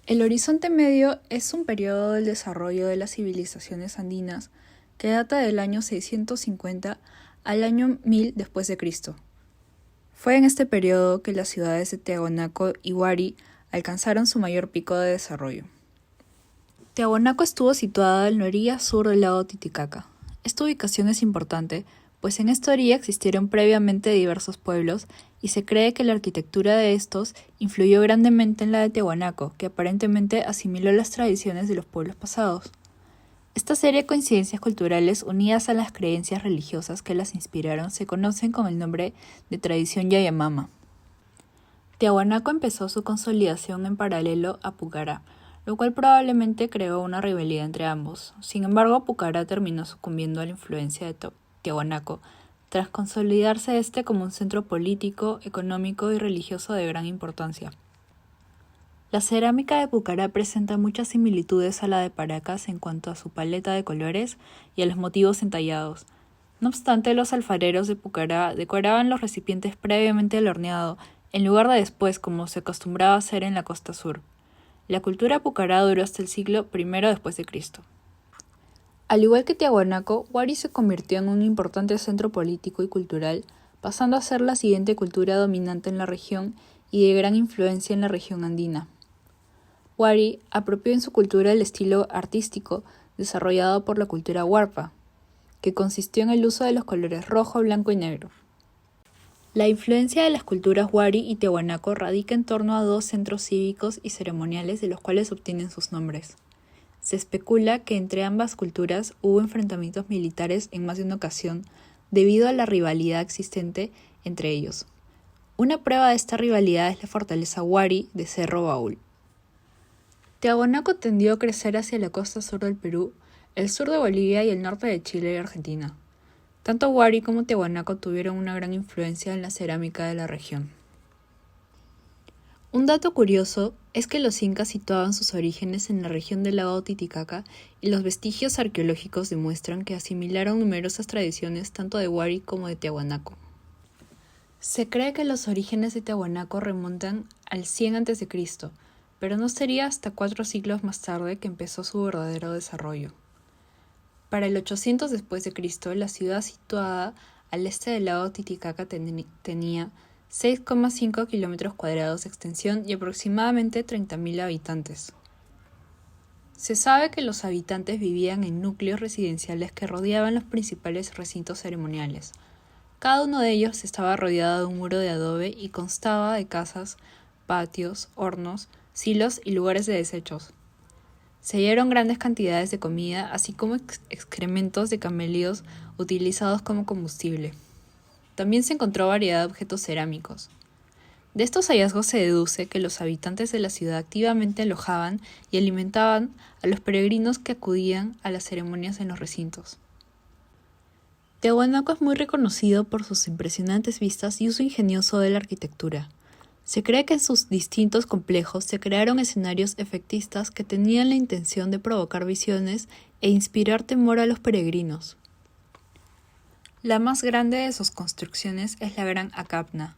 El Horizonte Medio es un periodo del desarrollo de las civilizaciones andinas que data del año 650 al año 1000 después de Cristo. Fue en este periodo que las ciudades de Tiahuanaco y Huari alcanzaron su mayor pico de desarrollo. Tiahuanaco estuvo situada en la orilla sur del lago Titicaca. Esta ubicación es importante, pues en esta orilla existieron previamente diversos pueblos y se cree que la arquitectura de estos influyó grandemente en la de Tiahuanaco, que aparentemente asimiló las tradiciones de los pueblos pasados. Esta serie de coincidencias culturales unidas a las creencias religiosas que las inspiraron se conocen con el nombre de tradición Yayamama. Tiahuanaco empezó su consolidación en paralelo a Pucará, lo cual probablemente creó una rivalidad entre ambos. Sin embargo, Pucará terminó sucumbiendo a la influencia de Tiahuanaco, tras consolidarse este como un centro político, económico y religioso de gran importancia. La cerámica de Pucará presenta muchas similitudes a la de Paracas en cuanto a su paleta de colores y a los motivos entallados. No obstante, los alfareros de Pucará decoraban los recipientes previamente al horneado, en lugar de después como se acostumbraba a hacer en la costa sur. La cultura Pucará duró hasta el siglo I después de Cristo. Al igual que Tiahuanaco, Huari se convirtió en un importante centro político y cultural, pasando a ser la siguiente cultura dominante en la región y de gran influencia en la región andina. Huari apropió en su cultura el estilo artístico desarrollado por la cultura huarpa, que consistió en el uso de los colores rojo, blanco y negro. La influencia de las culturas Huari y Tiahuanaco radica en torno a dos centros cívicos y ceremoniales de los cuales obtienen sus nombres. Se especula que entre ambas culturas hubo enfrentamientos militares en más de una ocasión debido a la rivalidad existente entre ellos. Una prueba de esta rivalidad es la fortaleza Huari de Cerro Baúl. Tiahuanaco tendió a crecer hacia la costa sur del Perú, el sur de Bolivia y el norte de Chile y Argentina. Tanto Huari como Tiahuanaco tuvieron una gran influencia en la cerámica de la región. Un dato curioso es que los incas situaban sus orígenes en la región del lago Titicaca y los vestigios arqueológicos demuestran que asimilaron numerosas tradiciones tanto de Huari como de Tiahuanaco. Se cree que los orígenes de Tiahuanaco remontan al 100 a.C., pero no sería hasta 4 siglos más tarde que empezó su verdadero desarrollo. Para el 800 después de Cristo, la ciudad situada al este del lago Titicaca tenía 6,5 kilómetros cuadrados de extensión y aproximadamente 30.000 habitantes. Se sabe que los habitantes vivían en núcleos residenciales que rodeaban los principales recintos ceremoniales. Cada uno de ellos estaba rodeado de un muro de adobe y constaba de casas, patios, hornos, silos y lugares de desechos. Se hallaron grandes cantidades de comida, así como excrementos de camellos utilizados como combustible. También se encontró variedad de objetos cerámicos. De estos hallazgos se deduce que los habitantes de la ciudad activamente alojaban y alimentaban a los peregrinos que acudían a las ceremonias en los recintos. Tiahuanaco es muy reconocido por sus impresionantes vistas y uso ingenioso de la arquitectura. Se cree que en sus distintos complejos se crearon escenarios efectistas que tenían la intención de provocar visiones e inspirar temor a los peregrinos. La más grande de sus construcciones es la Gran Acapna.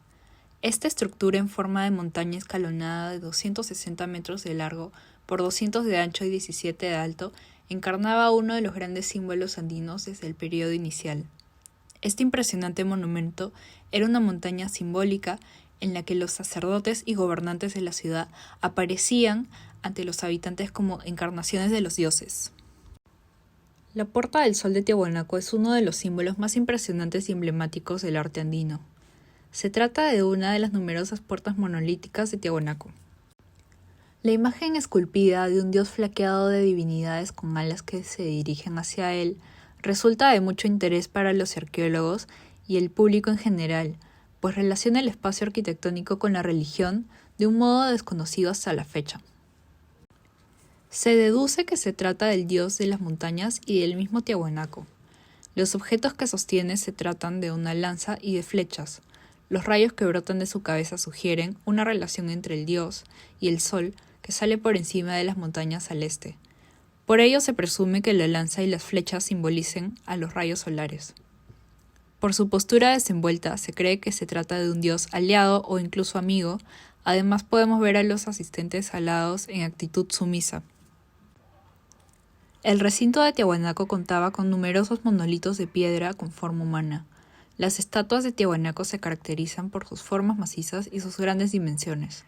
Esta estructura en forma de montaña escalonada de 260 metros de largo por 200 de ancho y 17 de alto encarnaba uno de los grandes símbolos andinos desde el periodo inicial. Este impresionante monumento era una montaña simbólica en la que los sacerdotes y gobernantes de la ciudad aparecían ante los habitantes como encarnaciones de los dioses. La Puerta del Sol de Tiahuanaco es uno de los símbolos más impresionantes y emblemáticos del arte andino. Se trata de una de las numerosas puertas monolíticas de Tiahuanaco. La imagen esculpida de un dios flaqueado de divinidades con alas que se dirigen hacia él resulta de mucho interés para los arqueólogos y el público en general, pues relaciona el espacio arquitectónico con la religión de un modo desconocido hasta la fecha. Se deduce que se trata del dios de las montañas y del mismo Tiahuanaco. Los objetos que sostiene se tratan de una lanza y de flechas. Los rayos que brotan de su cabeza sugieren una relación entre el dios y el sol que sale por encima de las montañas al este. Por ello se presume que la lanza y las flechas simbolicen a los rayos solares. Por su postura desenvuelta, se cree que se trata de un dios aliado o incluso amigo Además podemos ver a los asistentes alados en actitud sumisa. El recinto de Tiahuanaco contaba con numerosos monolitos de piedra con forma humana. Las estatuas de Tiahuanaco se caracterizan por sus formas macizas y sus grandes dimensiones.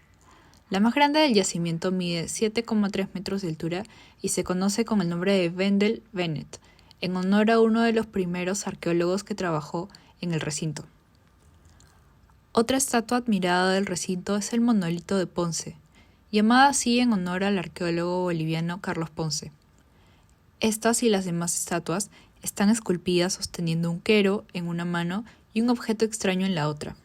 La más grande del yacimiento mide 7,3 metros de altura y se conoce con el nombre de Wendell Bennett, en honor a uno de los primeros arqueólogos que trabajó en el recinto. Otra estatua admirada del recinto es el monolito de Ponce, llamada así en honor al arqueólogo boliviano Carlos Ponce. Estas y las demás estatuas están esculpidas sosteniendo un quero en una mano y un objeto extraño en la otra.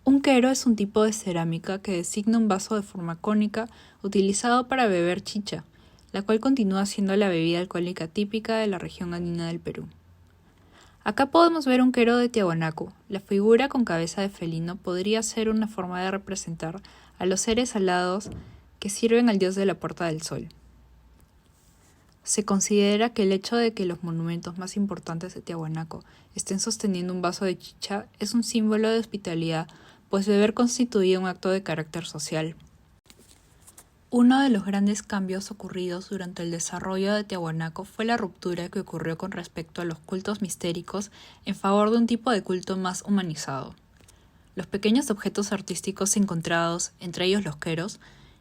Un quero es un tipo de cerámica que designa un vaso de forma cónica utilizado para beber chicha, la cual continúa siendo la bebida alcohólica típica de la región andina del Perú. Acá podemos ver un quero de Tiahuanaco. La figura con cabeza de felino podría ser una forma de representar a los seres alados que sirven al dios de la Puerta del Sol. Se considera que el hecho de que los monumentos más importantes de Tiahuanaco estén sosteniendo un vaso de chicha es un símbolo de hospitalidad, pues beber constituía un acto de carácter social. Uno de los grandes cambios ocurridos durante el desarrollo de Tiahuanaco fue la ruptura que ocurrió con respecto a los cultos mistéricos en favor de un tipo de culto más humanizado. Los pequeños objetos artísticos encontrados, entre ellos los queros,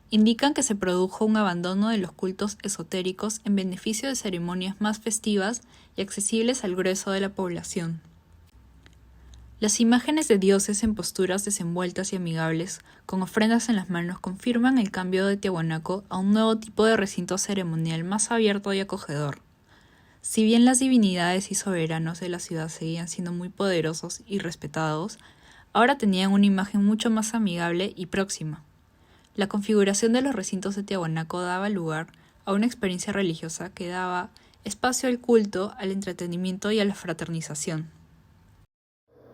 indican que se produjo un abandono de los cultos esotéricos en beneficio de ceremonias más festivas y accesibles al grueso de la población. Las imágenes de dioses en posturas desenvueltas y amigables, con ofrendas en las manos, confirman el cambio de Tiahuanaco a un nuevo tipo de recinto ceremonial más abierto y acogedor. Si bien las divinidades y soberanos de la ciudad seguían siendo muy poderosos y respetados, ahora tenían una imagen mucho más amigable y próxima. La configuración de los recintos de Tiahuanaco daba lugar a una experiencia religiosa que daba espacio al culto, al entretenimiento y a la fraternización.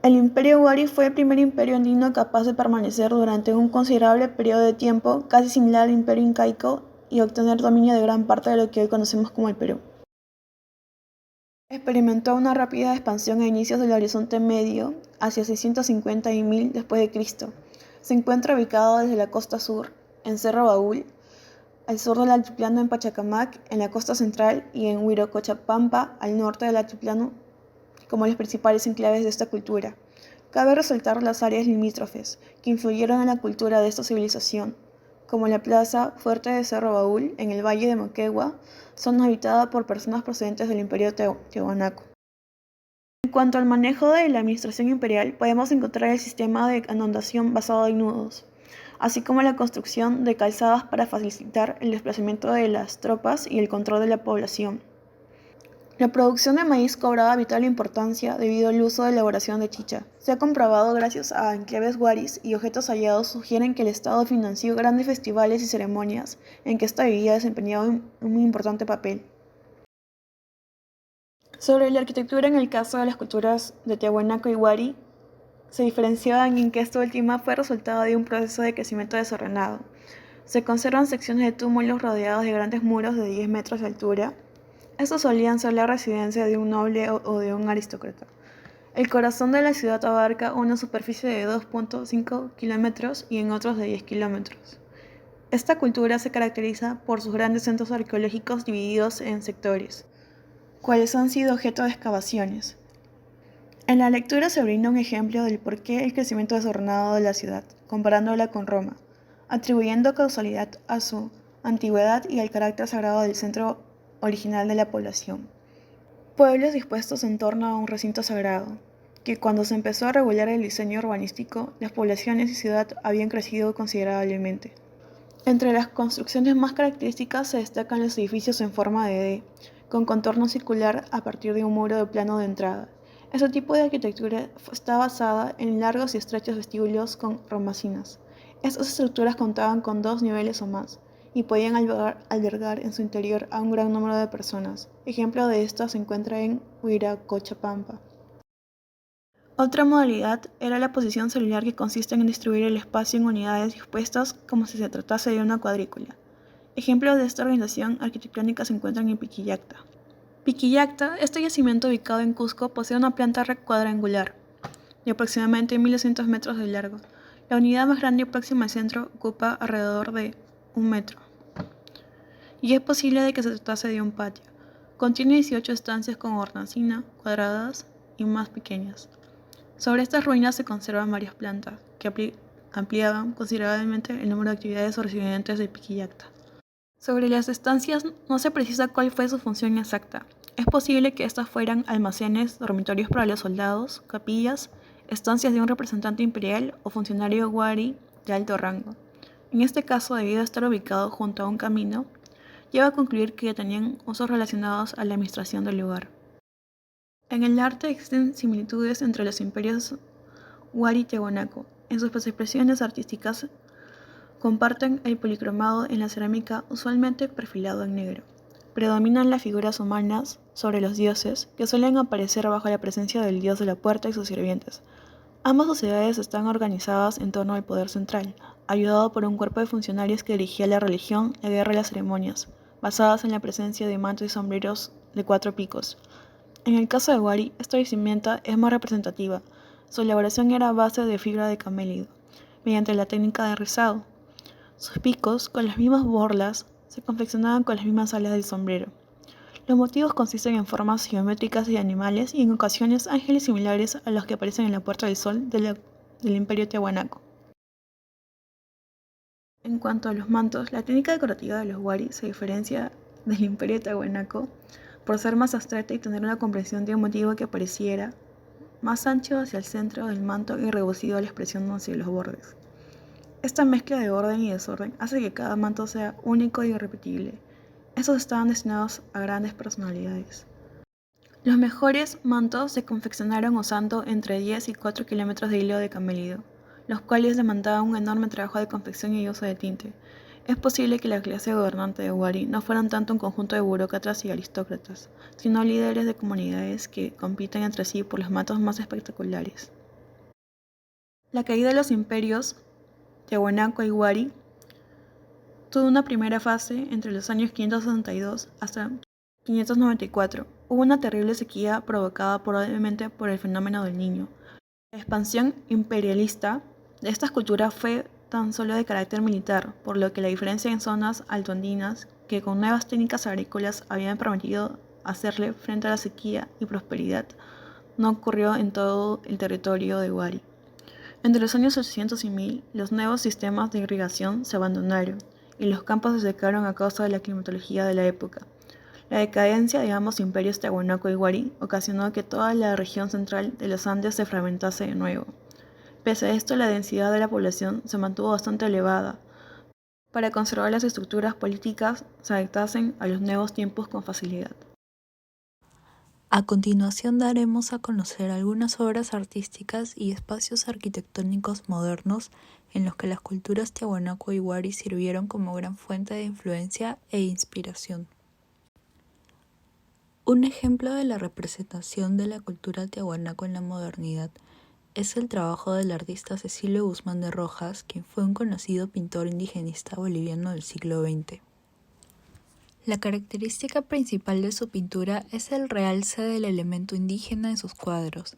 El Imperio Wari fue el primer imperio andino capaz de permanecer durante un considerable periodo de tiempo, casi similar al Imperio Incaico, y obtener dominio de gran parte de lo que hoy conocemos como el Perú. Experimentó una rápida expansión a inicios del Horizonte Medio, hacia 650 y 1000 después de Cristo. Se encuentra ubicado desde la costa sur, en Cerro Baúl, al sur del altiplano en Pachacamac, en la costa central, y en Huiracocha-Pampa, al norte del altiplano, como las principales enclaves de esta cultura. Cabe resaltar las áreas limítrofes, que influyeron en la cultura de esta civilización, como la plaza fuerte de Cerro Baúl, en el valle de Moquegua, son habitadas por personas procedentes del Imperio Tiahuanaco. En cuanto al manejo de la administración imperial, podemos encontrar el sistema de inundación basado en nudos, así como la construcción de calzadas para facilitar el desplazamiento de las tropas y el control de la población. La producción de maíz cobraba vital importancia debido al uso de elaboración de chicha. Se ha comprobado gracias a enclaves waris y objetos hallados sugieren que el Estado financió grandes festivales y ceremonias en que esta bebida desempeñaba un muy importante papel. Sobre la arquitectura en el caso de las culturas de Tiahuanaco y Wari, se diferenciaban en que esta última fue resultado de un proceso de crecimiento desordenado. Se conservan secciones de túmulos rodeados de grandes muros de 10 metros de altura. Estos solían ser la residencia de un noble o de un aristócrata. El corazón de la ciudad abarca una superficie de 2,5 kilómetros y en otros de 10 kilómetros. Esta cultura se caracteriza por sus grandes centros arqueológicos divididos en sectores, cuales han sido objeto de excavaciones. En la lectura se brinda un ejemplo del porqué el crecimiento desordenado de la ciudad, comparándola con Roma, atribuyendo causalidad a su antigüedad y al carácter sagrado del centro original de la población. Pueblos dispuestos en torno a un recinto sagrado, que cuando se empezó a regular el diseño urbanístico, las poblaciones y ciudad habían crecido considerablemente. Entre las construcciones más características se destacan los edificios en forma de D, con contorno circular a partir de un muro de plano de entrada. Este tipo de arquitectura está basada en largos y estrechos vestíbulos con hornacinas. Estas estructuras contaban con 2 niveles o más, y podían albergar en su interior a un gran número de personas. Ejemplo de esto se encuentra en Huiracocha-Pampa. Otra modalidad era la posición celular, que consiste en distribuir el espacio en unidades dispuestas como si se tratase de una cuadrícula. Ejemplos de esta organización arquitectónica se encuentran en Piquillacta. Piquillacta, este yacimiento ubicado en Cusco, posee una planta cuadrangular de aproximadamente 1200 metros de largo, La unidad más grande próxima al centro ocupa alrededor de 1 metro. Y es posible de que se tratase de un patio. Contiene 18 estancias con hornacina, cuadradas y más pequeñas. Sobre estas ruinas se conservan varias plantas, que ampliaban considerablemente el número de actividades residentes de Piquillacta. Sobre las estancias no se precisa cuál fue su función exacta. Es posible que estas fueran almacenes, dormitorios para los soldados, capillas, estancias de un representante imperial o funcionario wari de alto rango. En este caso, debido a estar ubicado junto a un camino, lleva a concluir que tenían usos relacionados a la administración del lugar. En el arte existen similitudes entre los imperios wari y tiahuanaco. En sus expresiones artísticas comparten el policromado en la cerámica, usualmente perfilado en negro. Predominan las figuras humanas sobre los dioses, que suelen aparecer bajo la presencia del dios de la puerta y sus sirvientes. Ambas sociedades están organizadas en torno al poder central, ayudado por un cuerpo de funcionarios que dirigía la religión, la guerra y las ceremonias, basadas en la presencia de mantos y sombreros de 4 picos. En el caso de Wari, esta vestimenta es más representativa. Su elaboración era a base de fibra de camélido, mediante la técnica de rizado. Sus picos, con las mismas borlas, se confeccionaban con las mismas alas del sombrero. Los motivos consisten en formas geométricas de animales y en ocasiones ángeles similares a los que aparecen en la Puerta del Sol del Imperio Tiahuanaco. En cuanto a los mantos, la técnica decorativa de los wari se diferencia del Imperio Tiahuanaco por ser más abstracta y tener una comprensión de un motivo que pareciera más ancho hacia el centro del manto y reducido a la expresión hacia los bordes. Esta mezcla de orden y desorden hace que cada manto sea único y irrepetible. Estos estaban destinados a grandes personalidades. Los mejores mantos se confeccionaron usando entre 10 y 4 kilómetros de hilo de camélido, los cuales demandaban un enorme trabajo de confección y uso de tinte. Es posible que la clase gobernante de Wari no fueran tanto un conjunto de burócratas y aristócratas, sino líderes de comunidades que compiten entre sí por los mantos más espectaculares. La caída de los imperios Tiahuanaco y Wari tuvo una primera fase entre los años 562 hasta 594. Hubo una terrible sequía provocada probablemente por el fenómeno del Niño. La expansión imperialista de estas culturas fue tan solo de carácter militar, por lo que la diferencia en zonas altoandinas que con nuevas técnicas agrícolas habían permitido hacerle frente a la sequía y prosperidad no ocurrió en todo el territorio de Wari. Entre los años 800 y 1000, los nuevos sistemas de irrigación se abandonaron y los campos se secaron a causa de la climatología de la época. La decadencia de ambos imperios Tiahuanaco y Wari ocasionó que toda la región central de los Andes se fragmentase de nuevo. Pese a esto, la densidad de la población se mantuvo bastante elevada para conservar las estructuras políticas se adaptasen a los nuevos tiempos con facilidad. A continuación daremos a conocer algunas obras artísticas y espacios arquitectónicos modernos en los que las culturas Tiahuanaco y Wari sirvieron como gran fuente de influencia e inspiración. Un ejemplo de la representación de la cultura tiahuanaco en la modernidad es el trabajo del artista Cecilio Guzmán de Rojas, quien fue un conocido pintor indigenista boliviano del siglo XX. La característica principal de su pintura es el realce del elemento indígena en sus cuadros,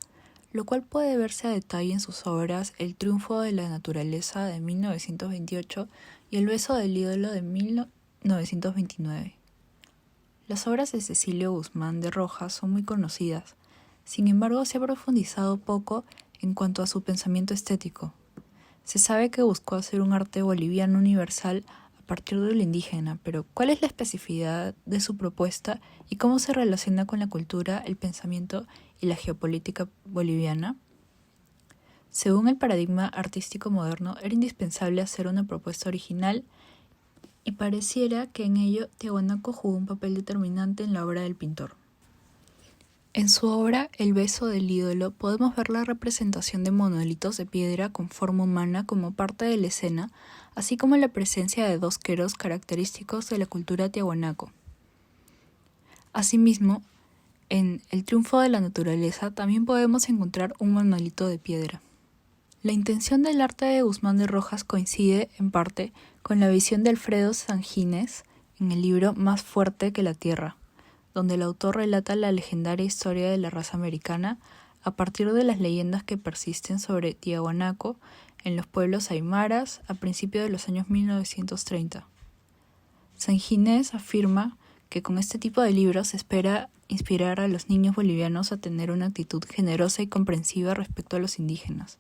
lo cual puede verse a detalle en sus obras El triunfo de la naturaleza de 1928 y El beso del ídolo de 1929. Las obras de Cecilio Guzmán de Rojas son muy conocidas, sin embargo se ha profundizado poco en cuanto a su pensamiento estético. Se sabe que buscó hacer un arte boliviano universal a partir de lo indígena, pero ¿cuál es la especificidad de su propuesta y cómo se relaciona con la cultura, el pensamiento y la geopolítica boliviana? Según el paradigma artístico moderno, era indispensable hacer una propuesta original y pareciera que en ello Tiahuanaco jugó un papel determinante en la obra del pintor. En su obra El beso del ídolo podemos ver la representación de monolitos de piedra con forma humana como parte de la escena, así como la presencia de 2 queros característicos de la cultura tiahuanaco. Asimismo, en El triunfo de la naturaleza también podemos encontrar un monolito de piedra. La intención del arte de Guzmán de Rojas coincide, en parte, con la visión de Alfredo Sanguínez en el libro Más fuerte que la tierra, donde el autor relata la legendaria historia de la raza americana a partir de las leyendas que persisten sobre Tiahuanaco en los pueblos aymaras a principios de los años 1930. San Ginés afirma que con este tipo de libros se espera inspirar a los niños bolivianos a tener una actitud generosa y comprensiva respecto a los indígenas,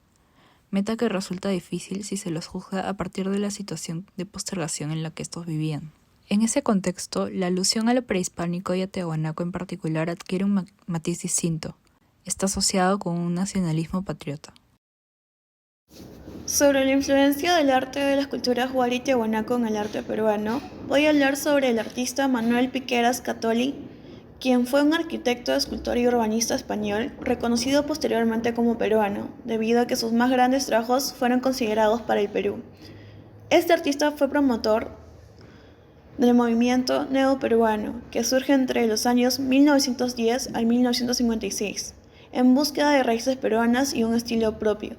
meta que resulta difícil si se los juzga a partir de la situación de postergación en la que estos vivían. En ese contexto, la alusión a lo prehispánico y a Tiahuanaco en particular adquiere un matiz distinto. Está asociado con un nacionalismo patriota. Sobre la influencia del arte de las culturas huari y tiahuanaco en el arte peruano, voy a hablar sobre el artista Manuel Piqueras Catoli, quien fue un arquitecto, escultor y urbanista español, reconocido posteriormente como peruano, debido a que sus más grandes trabajos fueron considerados para el Perú. Este artista fue promotor del movimiento neoperuano, que surge entre los años 1910 al 1956, en búsqueda de raíces peruanas y un estilo propio.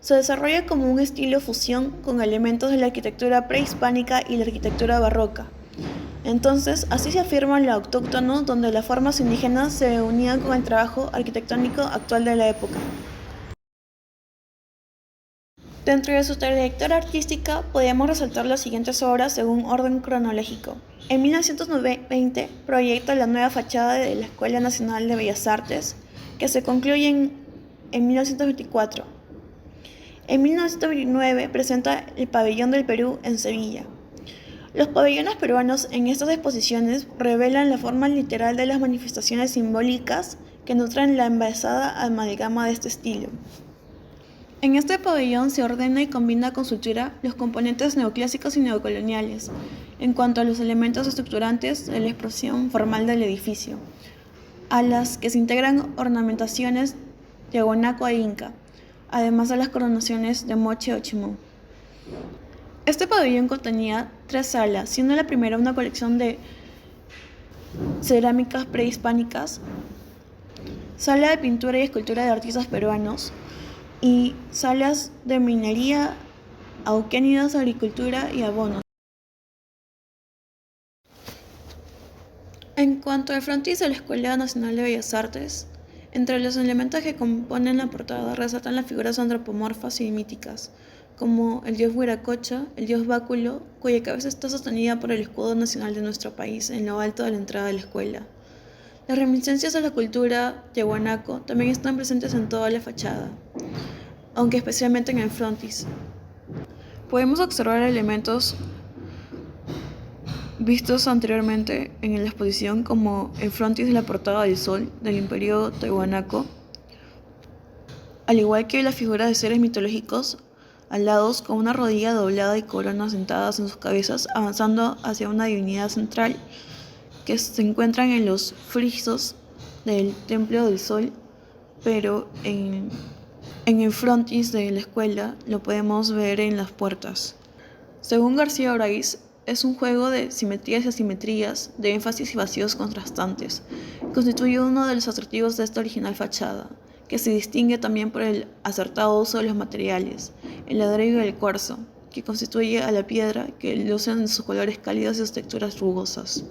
Se desarrolla como un estilo fusión con elementos de la arquitectura prehispánica y la arquitectura barroca. Entonces, así se afirma lo autóctono, donde las formas indígenas se unían con el trabajo arquitectónico actual de la época. Dentro de su trayectoria artística, podemos resaltar las siguientes obras según orden cronológico. En 1920 proyecta la nueva fachada de la Escuela Nacional de Bellas Artes, que se concluye en 1924. En 1929 presenta el Pabellón del Perú en Sevilla. Los pabellones peruanos en estas exposiciones revelan la forma literal de las manifestaciones simbólicas que nutren la envasada amalgama de este estilo. En este pabellón se ordena y combina con sutura los componentes neoclásicos y neocoloniales, en cuanto a los elementos estructurantes de la expresión formal del edificio, a las que se integran ornamentaciones tiahuanaco e inca, además de las coronaciones de Moche o Chimú. Este pabellón contenía 3 salas, siendo la primera una colección de cerámicas prehispánicas, sala de pintura y escultura de artistas peruanos, y salas de minería, auquénidos, agricultura y abonos. En cuanto al frontis de la Escuela Nacional de Bellas Artes, entre los elementos que componen la portada resaltan las figuras antropomorfas y míticas, como el dios Huiracocha, el dios Báculo, cuya cabeza está sostenida por el escudo nacional de nuestro país en lo alto de la entrada de la escuela. Las reminiscencias a la cultura tiahuanaco también están presentes en toda la fachada, aunque especialmente en el frontis. Podemos observar elementos vistos anteriormente en la exposición como el frontis de la portada del sol del Imperio Tiahuanaco, al igual que la figura de seres mitológicos alados con una rodilla doblada y coronas sentadas en sus cabezas avanzando hacia una divinidad central que se encuentran en los frisos del Templo del Sol, pero en el frontis de la escuela lo podemos ver en las puertas. Según García Oraiz, es un juego de simetrías y asimetrías, de énfasis y vacíos contrastantes. Constituye uno de los atractivos de esta original fachada, que se distingue también por el acertado uso de los materiales, el ladrillo y el cuarzo, que constituye a la piedra que lucen sus colores cálidos y sus texturas rugosas.